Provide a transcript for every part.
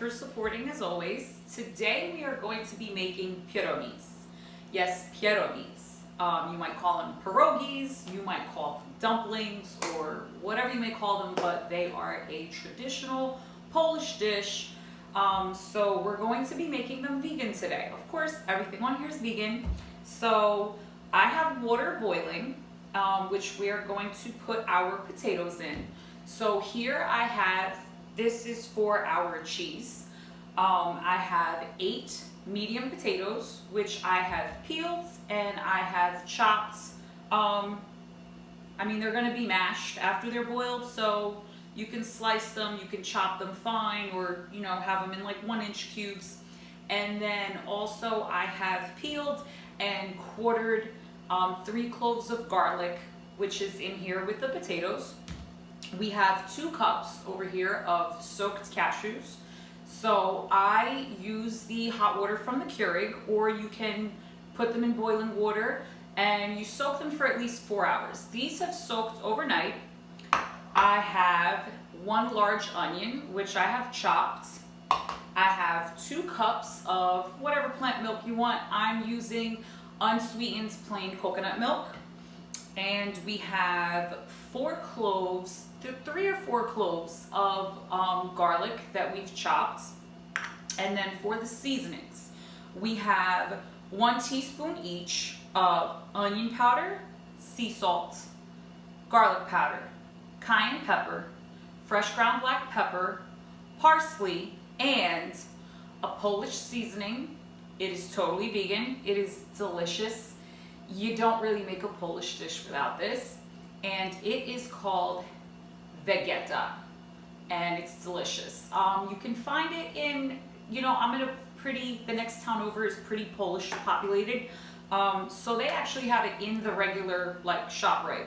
for supporting as always. Today we are going to be making pierogis. Yes, pierogis. You might call them pierogis, you might call them dumplings, or whatever you may call them, but they are a traditional Polish dish. So we're going to be making them vegan today. Of course, everything on here is vegan. So I have water boiling, which we are going to put our potatoes in. So here I have, this is for our cheese. I have 8 medium potatoes, which I have peeled and I have chopped. I mean, they're going to be mashed after they're boiled, so you can slice them, you can chop them fine, or have them in like 1-inch cubes. And then also I have peeled and quartered 3 cloves of garlic, which is in here with the potatoes. We have 2 cups over here of soaked cashews. So I use the hot water from the Keurig, or you can put them in boiling water and you soak them for at least 4 hours. These have soaked overnight. I have 1 large onion, which I have chopped. I have 2 cups of whatever plant milk you want. I'm using unsweetened plain coconut milk. And we have 4 cloves, 3 or 4 cloves of garlic that we've chopped. And then for the seasonings, we have 1 teaspoon each of onion powder, sea salt, garlic powder, cayenne pepper, fresh ground black pepper, parsley, and a Polish seasoning. It is totally vegan. It is delicious. You don't really make a Polish dish without this. And it is called Vegeta. And it's delicious. You can find it in, I'm in the next town over is pretty Polish populated. So they actually have it in the regular ShopRite.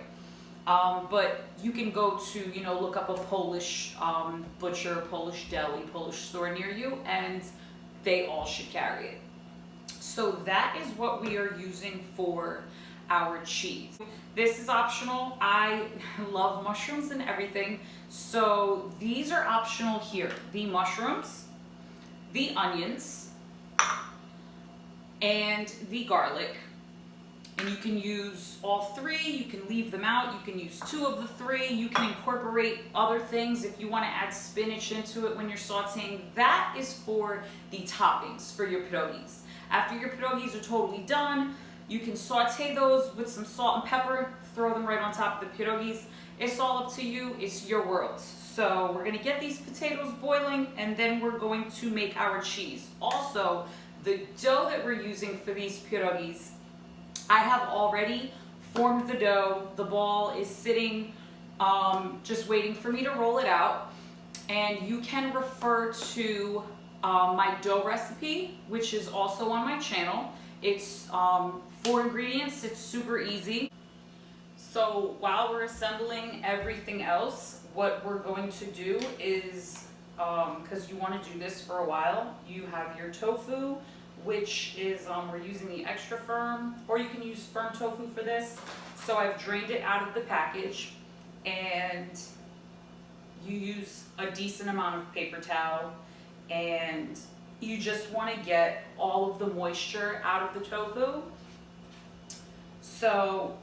But you can go to, look up a Polish butcher, Polish deli, Polish store near you, and they all should carry it. So that is what we are using for our cheese. This is optional. I love mushrooms and everything. So these are optional here. The mushrooms, the onions, and the garlic. And you can use all 3, you can leave them out, you can use 2 of the 3, you can incorporate other things if you want to add spinach into it when you're sauteing. That is for the toppings for your pierogis. After your pierogis are totally done, you can saute those with some salt and pepper, throw them right on top of the pierogis. It's all up to you, it's your world. So we're going to get these potatoes boiling, and then we're going to make our cheese. Also, the dough that we're using for these pierogis, I have already formed the dough. The ball is sitting, just waiting for me to roll it out. And you can refer to my dough recipe, which is also on my channel. It's 4 ingredients, it's super easy. So while we're assembling everything else, what we're going to do is, because you want to do this for a while, you have your tofu, which is, we're using the extra firm, or you can use firm tofu for this. So I've drained it out of the package, and you use a decent amount of paper towel, and you just want to get all of the moisture out of the tofu. So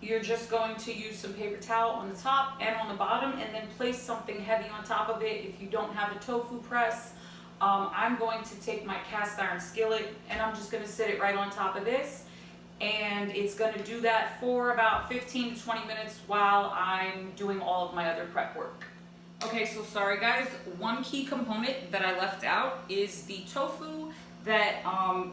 you're just going to use some paper towel on the top and on the bottom, and then place something heavy on top of it. If you don't have a tofu press, I'm going to take my cast iron skillet and I'm just going to sit it right on top of this, and it's going to do that for about 15 to 20 minutes while I'm doing all of my other prep work. Okay, so sorry guys, one key component that I left out is the tofu that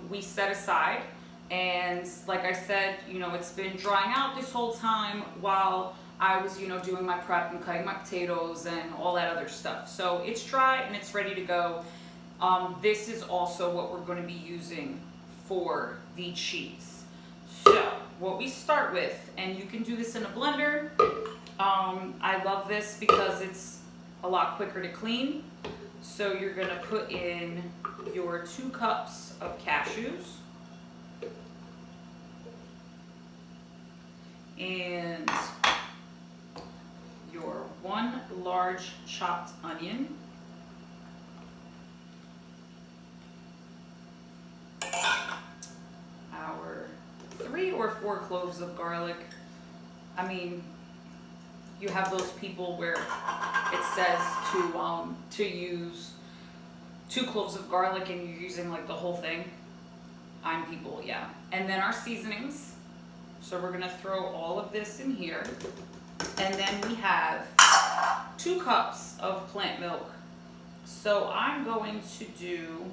we set aside. And like I said, it's been drying out this whole time while I was, doing my prep and cutting my potatoes and all that other stuff. So it's dry and it's ready to go. This is also what we're going to be using for the cheese. So what we start with, and you can do this in a blender. I love this because it's a lot quicker to clean. So you're going to put in your 2 cups of cashews. And your 1 large chopped onion. or 4 cloves of garlic. I mean, you have those people where it says to use 2 cloves of garlic and you're using like the whole thing. I'm people, yeah. And then our seasonings. So we're gonna throw all of this in here. And then we have 2 cups of plant milk. So I'm going to do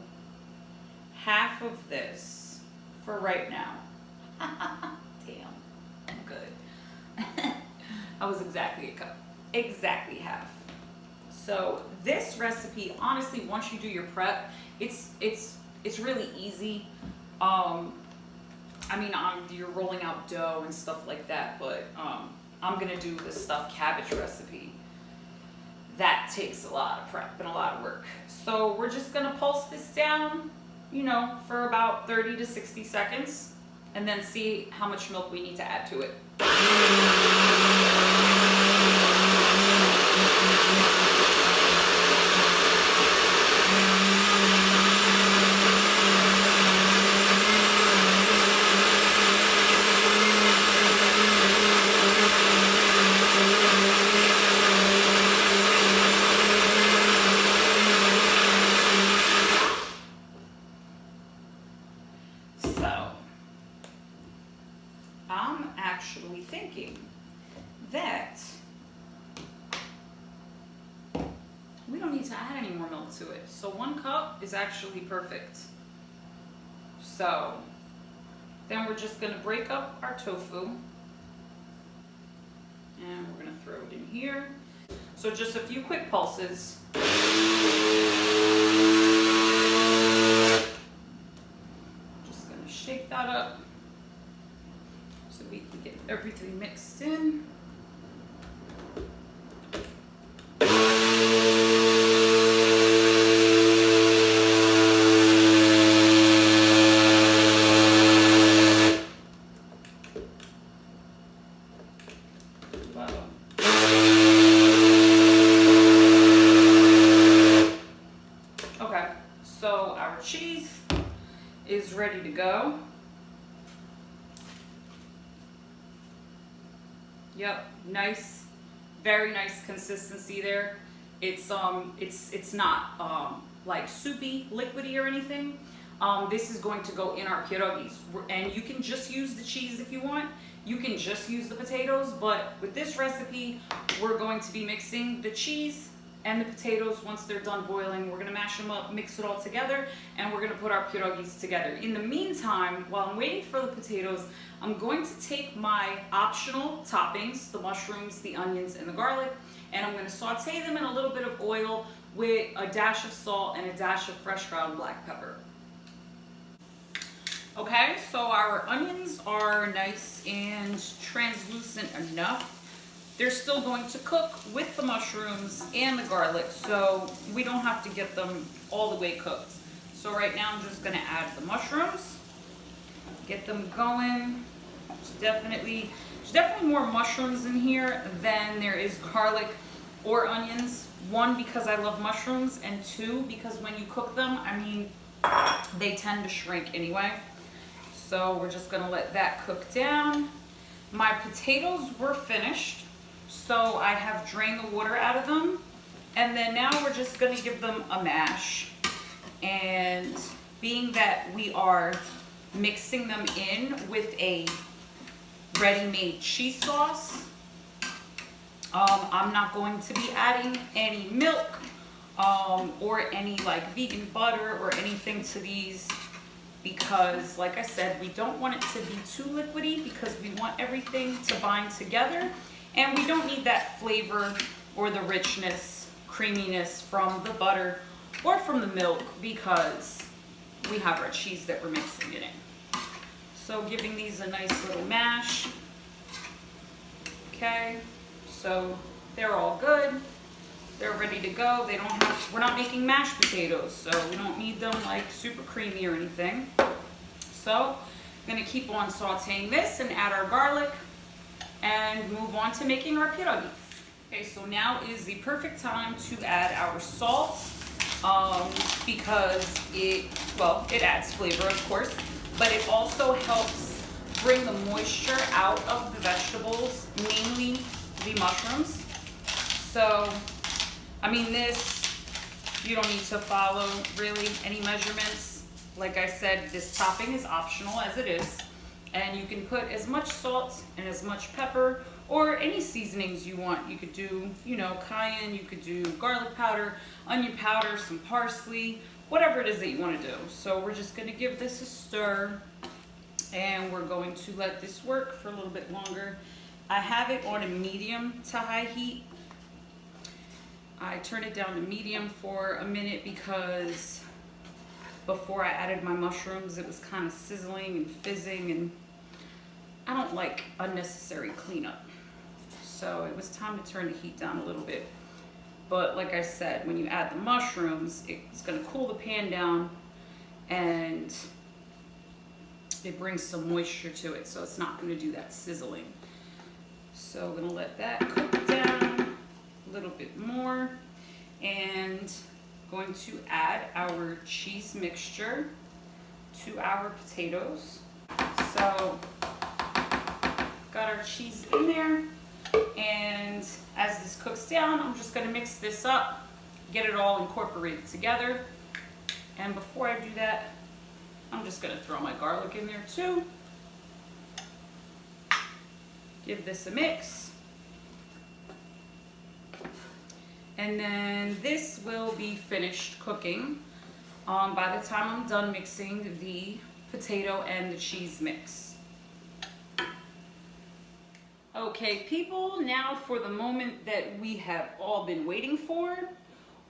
half of this for right now. Damn, I'm good. I was exactly a cup, exactly half. So this recipe, honestly, once you do your prep, it's really easy. I mean, you're rolling out dough and stuff like that, but I'm gonna do the stuffed cabbage recipe. That takes a lot of prep and a lot of work. So we're just gonna pulse this down, you know, for about 30 to 60 seconds, and then see how much milk we need to add to it. I'm actually thinking that we don't need to add any more milk to it. So 1 cup is actually perfect. So then we're just gonna break up our tofu and we're gonna throw it in here. So just a few quick pulses. Just gonna shake that up so we can get everything mixed in. Okay, so our cheese is ready to go. Yep, nice, very nice consistency there. It's not like soupy, liquidy or anything. This is going to go in our pierogis, and you can just use the cheese if you want. You can just use the potatoes, but with this recipe, we're going to be mixing the cheese and the potatoes. Once they're done boiling, we're gonna mash them up, mix it all together, and we're gonna put our pierogis together. In the meantime, while I'm waiting for the potatoes, I'm going to take my optional toppings, the mushrooms, the onions, and the garlic, and I'm gonna saute them in a little bit of oil with a dash of salt and a dash of fresh ground black pepper. Okay, so our onions are nice and translucent enough. They're still going to cook with the mushrooms and the garlic, so we don't have to get them all the way cooked. So right now I'm just gonna add the mushrooms, get them going. There's definitely more mushrooms in here than there is garlic or onions. 1, because I love mushrooms, and 2, because when you cook them, I mean, they tend to shrink anyway. So we're just gonna let that cook down. My potatoes were finished, so I have drained the water out of them. And then now we're just gonna give them a mash. And being that we are mixing them in with a ready-made cheese sauce, I'm not going to be adding any milk or any like vegan butter or anything to these, because like I said, we don't want it to be too liquidy because we want everything to bind together, and we don't need that flavor or the richness, creaminess from the butter or from the milk, because we have our cheese that we're mixing it in. So giving these a nice little mash. Okay, so they're all good. They're ready to go. They don't have, we're not making mashed potatoes, so we don't need them like super creamy or anything. So I'm gonna keep on sauteing this and add our garlic and move on to making our pierogis. Okay, so now is the perfect time to add our salt, because it adds flavor, of course, but it also helps bring the moisture out of the vegetables, mainly the mushrooms. So, I mean, this, you don't need to follow really any measurements. Like I said, this topping is optional as it is. And you can put as much salt and as much pepper or any seasonings you want. You could do, you know, cayenne, you could do garlic powder, onion powder, some parsley, whatever it is that you want to do. So we're just going to give this a stir, and we're going to let this work for a little bit longer. I have it on a medium to high heat. I turned it down to medium for a minute because before I added my mushrooms, it was kind of sizzling and fizzing, and I don't like unnecessary cleanup. So it was time to turn the heat down a little bit. But like I said, when you add the mushrooms, it's going to cool the pan down and it brings some moisture to it, so it's not going to do that sizzling. So we're going to let that cook down a little bit more, and going to add our cheese mixture to our potatoes. So got our cheese in there, and as this cooks down, I'm just going to mix this up, get it all incorporated together. And before I do that, I'm just going to throw my garlic in there too. Give this a mix. And then this will be finished cooking by the time I'm done mixing the potato and the cheese mix. Okay, people, now for the moment that we have all been waiting for.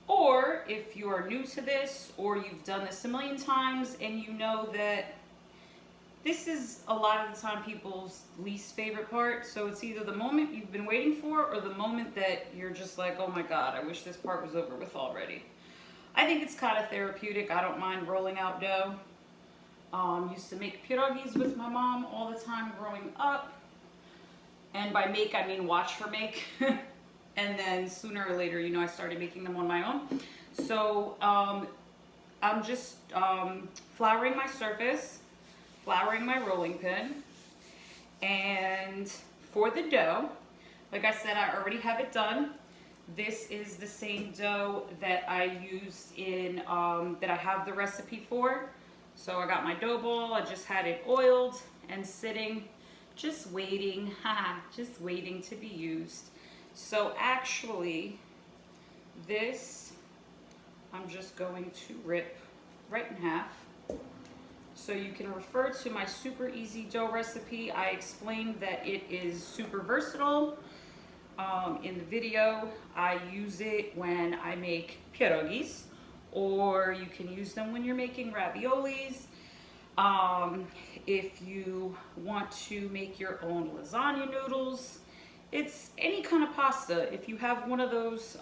Or if you are new to this, or you've done this a million times and you know that this is a lot of the time people's least favorite part. So it's either the moment you've been waiting for or the moment that you're just like, oh my God, I wish this part was over with already. I think it's kind of therapeutic. I don't mind rolling out dough. Used to make pierogis with my mom all the time growing up. And by make, I mean watch her make. And then sooner or later, you know, I started making them on my own. So I'm just flouring my surface, flouring my rolling pin. And for the dough, like I said, I already have it done. This is the same dough that I used in, that I have the recipe for. So I got my dough ball, I just had it oiled and sitting, just waiting, just waiting to be used. So actually, this, I'm just going to rip right in half. So you can refer to my super easy dough recipe. I explained that it is super versatile. In the video, I use it when I make pierogis, or you can use them when you're making raviolis. If you want to make your own lasagna noodles, it's any kind of pasta. If you have one of those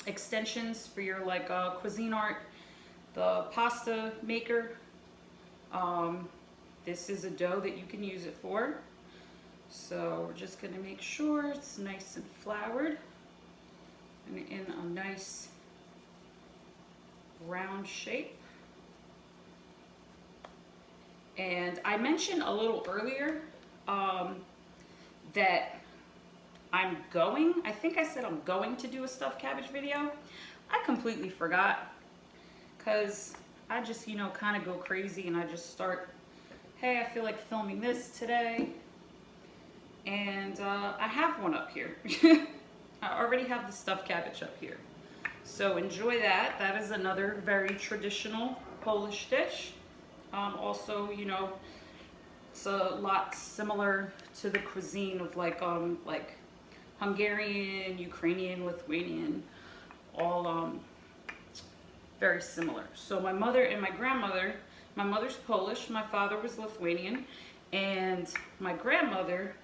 extensions for your like cuisine art, the pasta maker, this is a dough that you can use it for. So we're just going to make sure it's nice and floured and in a nice round shape. And I mentioned a little earlier that I think I said I'm going to do a stuffed cabbage video. I completely forgot because I just, you know, kind of go crazy and I just start, hey, I feel like filming this today. And I have one up here. I already have the stuffed cabbage up here. So enjoy that. That is another very traditional Polish dish. Also, you know, it's a lot similar to the cuisine of like Hungarian, Ukrainian, Lithuanian, all very similar. So my mother and my grandmother, my mother's Polish, my father was Lithuanian, and my grandmother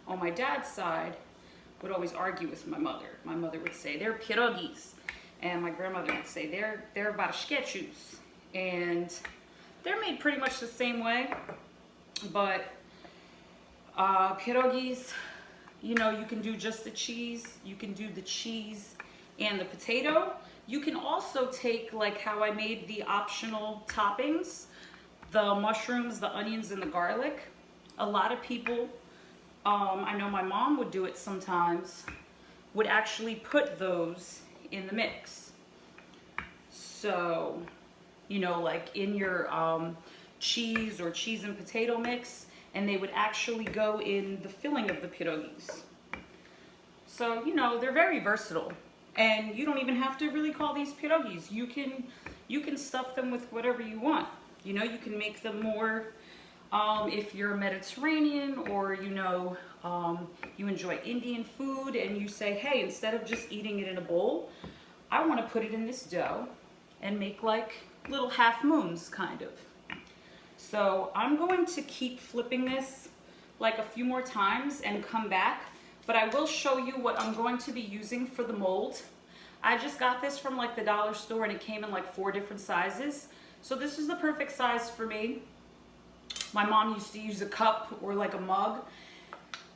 on my dad's side would always argue with my mother. My mother would say they're pierogis, and my grandmother would say they're cashews, and they're made pretty much the same way. But pierogis, you know, you can do just the cheese. You can do the cheese and the potato. You can also take like how I made the optional toppings, the mushrooms, the onions, and the garlic, A lot of people, I know my mom would do it sometimes, would actually put those in the mix. So, you know, like in your cheese or cheese and potato mix, and they would actually go in the filling of the pierogis. So, you know, they're very versatile. And you don't even have to really call these pierogis. You can stuff them with whatever you want. You know, you can make them more if you're Mediterranean, or you know, you enjoy Indian food and you say, hey, instead of just eating it in a bowl, I want to put it in this dough and make like little half moons kind of. So I'm going to keep flipping this like a few more times and come back, but I will show you what I'm going to be using for the mold. I just got this from like the dollar store and it came in like 4 different sizes. So this is the perfect size for me. My mom used to use a cup or like a mug.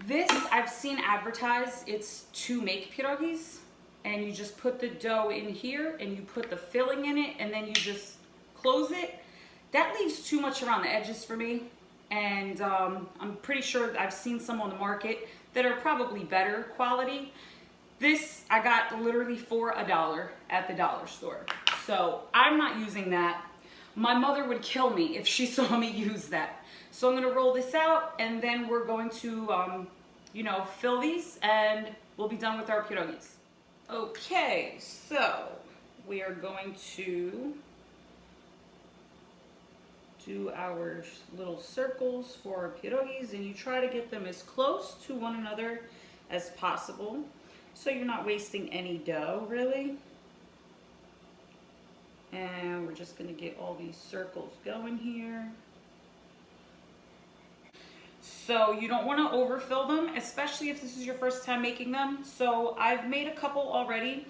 This I've seen advertised, it's to make pierogis, and you just put the dough in here and you put the filling in it and then you just close it. That leaves too much around the edges for me, and I'm pretty sure I've seen some on the market that are probably better quality. This I got literally for $1 at the dollar store. So I'm not using that. My mother would kill me if she saw me use that. So I'm gonna roll this out and then we're going to, you know, fill these and we'll be done with our pierogis. Okay, so we are going to do our little circles for our pierogis, and you try to get them as close to one another as possible so you're not wasting any dough really. And we're just going to get all these circles going here. So you don't want to overfill them, especially if this is your first time making them. So I've made a couple already.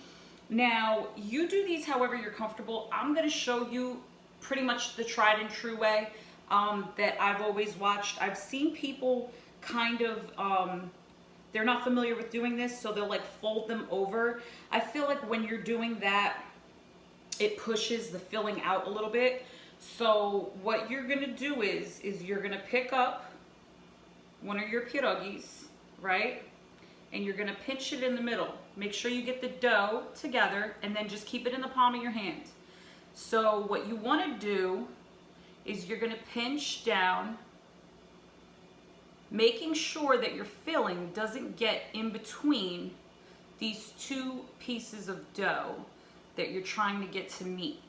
Now you do these however you're comfortable. I'm going to show you pretty much the tried and true way that I've always watched. I've seen people kind of, they're not familiar with doing this, so they'll like fold them over. I feel like when you're doing that, it pushes the filling out a little bit. So what you're gonna do is you're gonna pick up one of your pierogis, right? And you're gonna pinch it in the middle. Make sure you get the dough together and then just keep it in the palm of your hand. So what you wanna do is you're gonna pinch down, making sure that your filling doesn't get in between these 2 pieces of dough that you're trying to get to meet.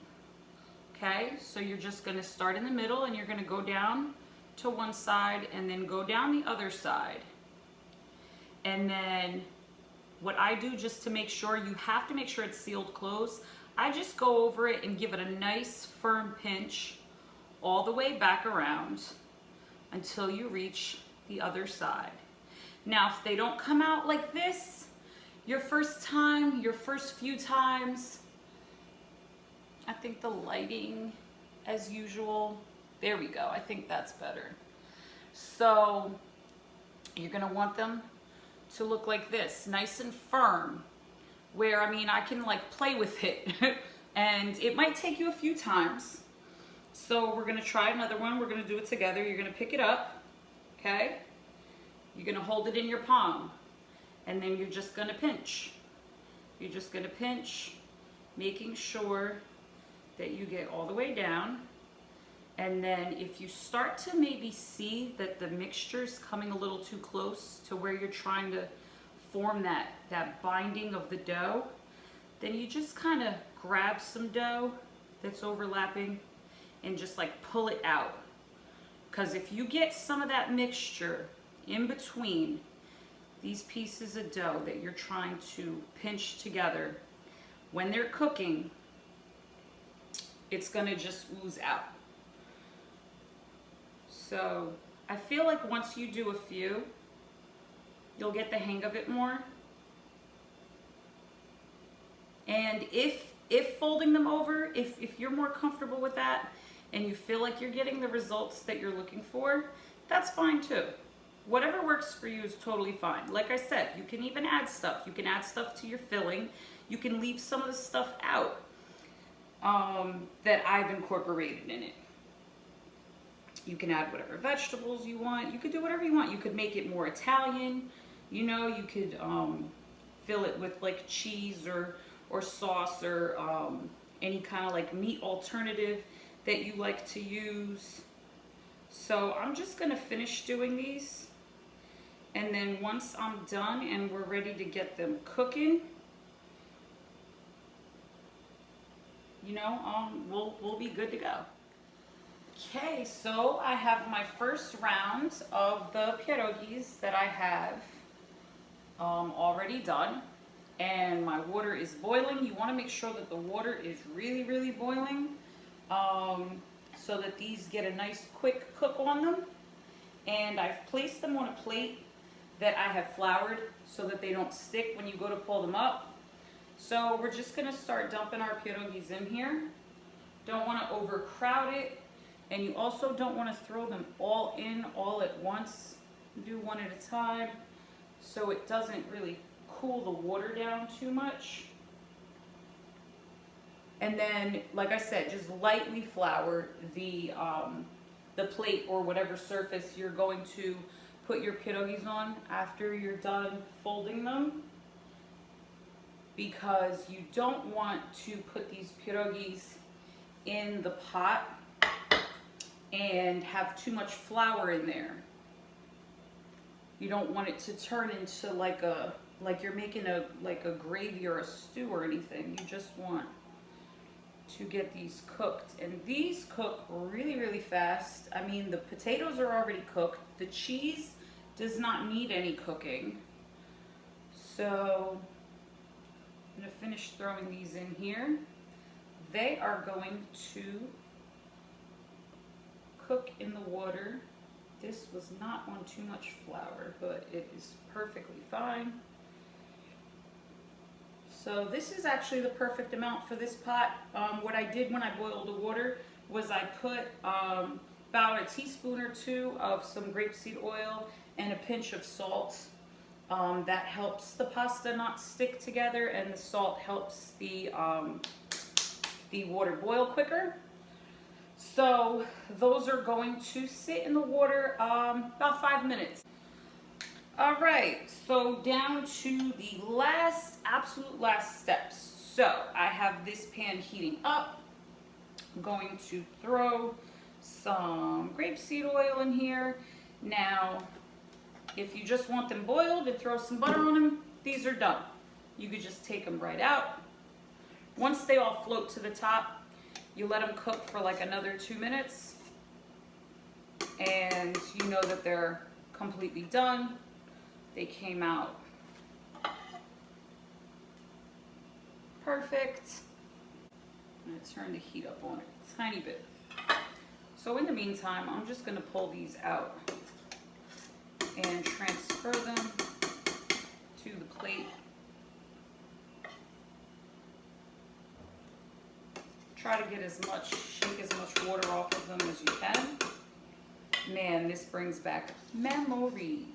Okay, so you're just gonna start in the middle and you're gonna go down to one side and then go down the other side. And then what I do, just to make sure, you have to make sure it's sealed closed, I just go over it and give it a nice firm pinch all the way back around until you reach the other side. Now, if they don't come out like this, your first time, your first few times, I think the lighting, as usual, there we go, I think that's better. So you're gonna want them to look like this, nice and firm, where, I mean, I can like play with it and it might take you a few times. So we're gonna try another one, we're gonna do it together. You're gonna pick it up, okay? You're gonna hold it in your palm and then you're just gonna pinch. You're just gonna pinch, making sure that you get all the way down. And then if you start to maybe see that the mixture is coming a little too close to where you're trying to form that binding of the dough, then you just kind of grab some dough that's overlapping and just like pull it out. Because if you get some of that mixture in between these pieces of dough that you're trying to pinch together, when they're cooking, it's gonna just ooze out. So I feel like once you do a few, you'll get the hang of it more. And if folding them over, if you're more comfortable with that and you feel like you're getting the results that you're looking for, that's fine too. Whatever works for you is totally fine. Like I said, you can even add stuff. You can add stuff to your filling. You can leave some of the stuff out that I've incorporated in it. You can add whatever vegetables you want. You could do whatever you want. You could make it more Italian. You know, you could fill it with like cheese or sauce or any kind of like meat alternative that you like to use. So I'm just gonna finish doing these, and then once I'm done and we're ready to get them cooking, you know, we'll be good to go. Okay, so I have my first round of the pierogis that I have already done, and my water is boiling. You want to make sure that the water is really, really boiling, so that these get a nice quick cook on them. And I've placed them on a plate that I have floured so that they don't stick when you go to pull them up. So we're just gonna start dumping our pierogis in here. Don't want to overcrowd it, and you also don't want to throw them all in all at once. Do one at a time so it doesn't really cool the water down too much. And then, like I said, just lightly flour the plate or whatever surface you're going to put your pierogis on after you're done folding them, because you don't want to put these pierogis in the pot and have too much flour in there. You don't want it to turn into like you're making a gravy or a stew or anything. You just want to get these cooked, and these cook really, really fast. I mean, the potatoes are already cooked. The cheese does not need any cooking. So I'm gonna finish throwing these in here. They are going to cook in the water. This was not on too much flour, but it is perfectly fine. So this is actually the perfect amount for this pot. What I did when I boiled the water was I put about a teaspoon or two of some grapeseed oil and a pinch of salt. That helps the pasta not stick together, and the salt helps the water boil quicker. So those are going to sit in the water about 5 minutes. All right, so down to the absolute last steps. So I have this pan heating up. I'm going to throw some grapeseed oil in here. Now, if you just want them boiled and throw some butter on them, these are done. You could just take them right out. Once they all float to the top, you let them cook for like another 2 minutes, and you know that they're completely done. They came out perfect. I'm going to turn the heat up on it a tiny bit. So in the meantime, I'm just going to pull these out and transfer them to the plate. Try to get shake as much water off of them as you can. Man, this brings back memories.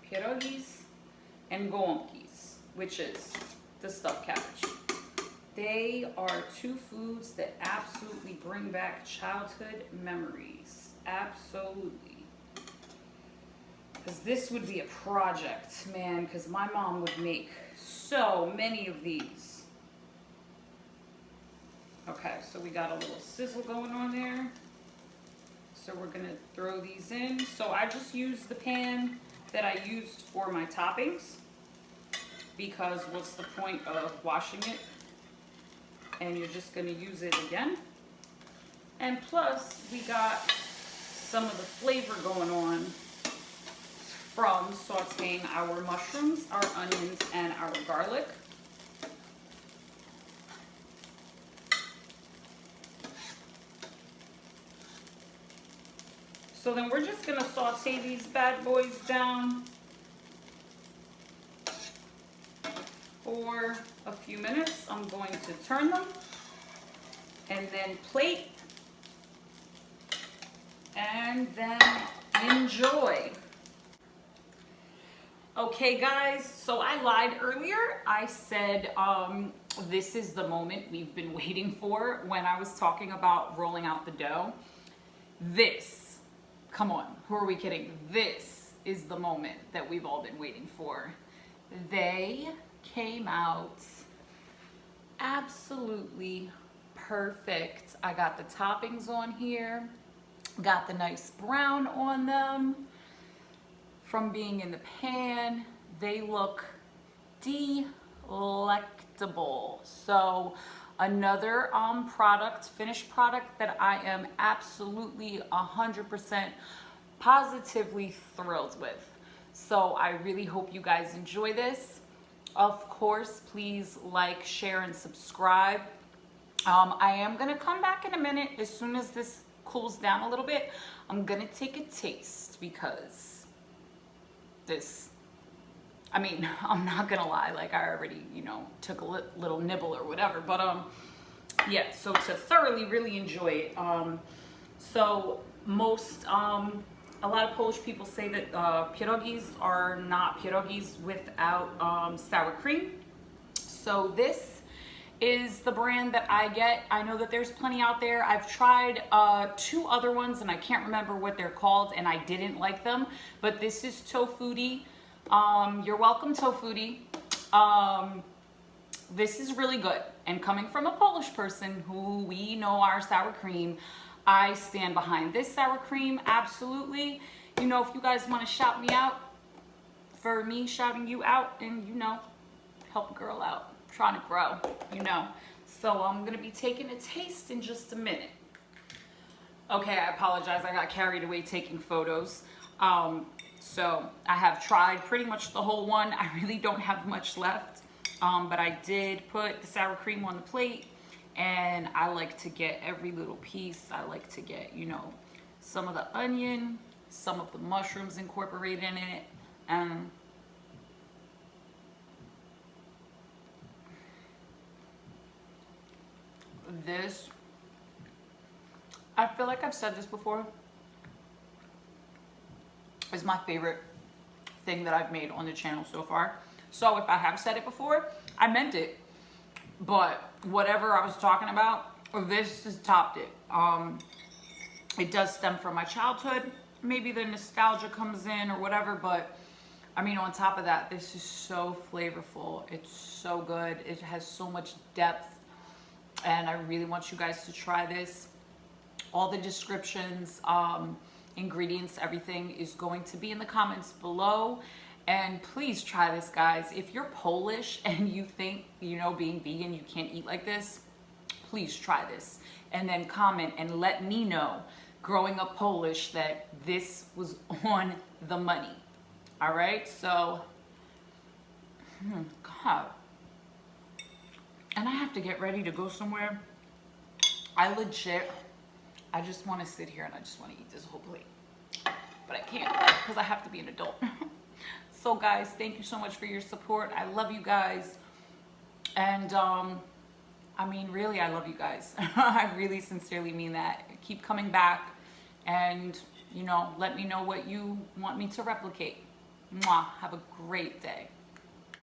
Pierogis and gołąbkis, which is the stuffed cabbage. They are two foods that absolutely bring back childhood memories. Absolutely. Because this would be a project, man, because my mom would make so many of these. Okay, so we got a little sizzle going on there. So we're gonna throw these in. So I just used the pan that I used for my toppings, because what's the point of washing it and you're just gonna use it again? And plus we got some of the flavor going on from sauteing our mushrooms, our onions, and our garlic. So then we're just gonna saute these bad boys down for a few minutes. I'm going to turn them and then plate and then enjoy. Okay guys, so I lied earlier. I said this is the moment we've been waiting for when I was talking about rolling out the dough. This, come on, who are we kidding? This is the moment that we've all been waiting for. They came out absolutely perfect. I got the toppings on here, got the nice brown on them. From being in the pan, they look delectable. So another finished product that I am absolutely 100% positively thrilled with. So I really hope you guys enjoy this. Of course, please like, share, and subscribe. I am gonna come back in a minute as soon as this cools down a little bit. I'm gonna take a taste because this, I mean, I'm not gonna lie, like I already, took a little nibble or whatever, but yeah, so to thoroughly really enjoy it, so most, a lot of Polish people say that pierogis are not pierogis without sour cream. So this is the brand that I get. I know that there's plenty out there. I've tried 2 other ones and I can't remember what they're called and I didn't like them, but this is Tofuti. You're welcome, Tofuti. This is really good, and coming from a Polish person who we know our sour cream, I stand behind this sour cream, absolutely. If you guys want to shout me out for me shouting you out and help a girl out trying to grow, so I'm gonna be taking a taste in just a minute. Okay, I apologize, I got carried away taking photos. So I have tried pretty much the whole one. I really don't have much left, but I did put the sour cream on the plate, and I like to get every little piece. I like to get some of the onion, some of the mushrooms incorporated in it, and this, I feel like I've said this before, is my favorite thing that I've made on the channel so far. So if I have said it before, I meant it. But whatever I was talking about, this has topped it. It does stem from my childhood. Maybe the nostalgia comes in or whatever, but I mean, on top of that, this is so flavorful. It's so good. It has so much depth. And I really want you guys to try this. All the descriptions, ingredients, everything is going to be in the comments below. And please try this, guys. If you're Polish and you think, being vegan, you can't eat like this, please try this. And then comment and let me know, growing up Polish, that this was on the money. All right, so, God. And I have to get ready to go somewhere. I just want to sit here and I just want to eat this whole plate. But I can't because I have to be an adult. So guys, thank you so much for your support. I love you guys. And I mean, really, I love you guys. I really sincerely mean that. Keep coming back and, let me know what you want me to replicate. Mwah. Have a great day.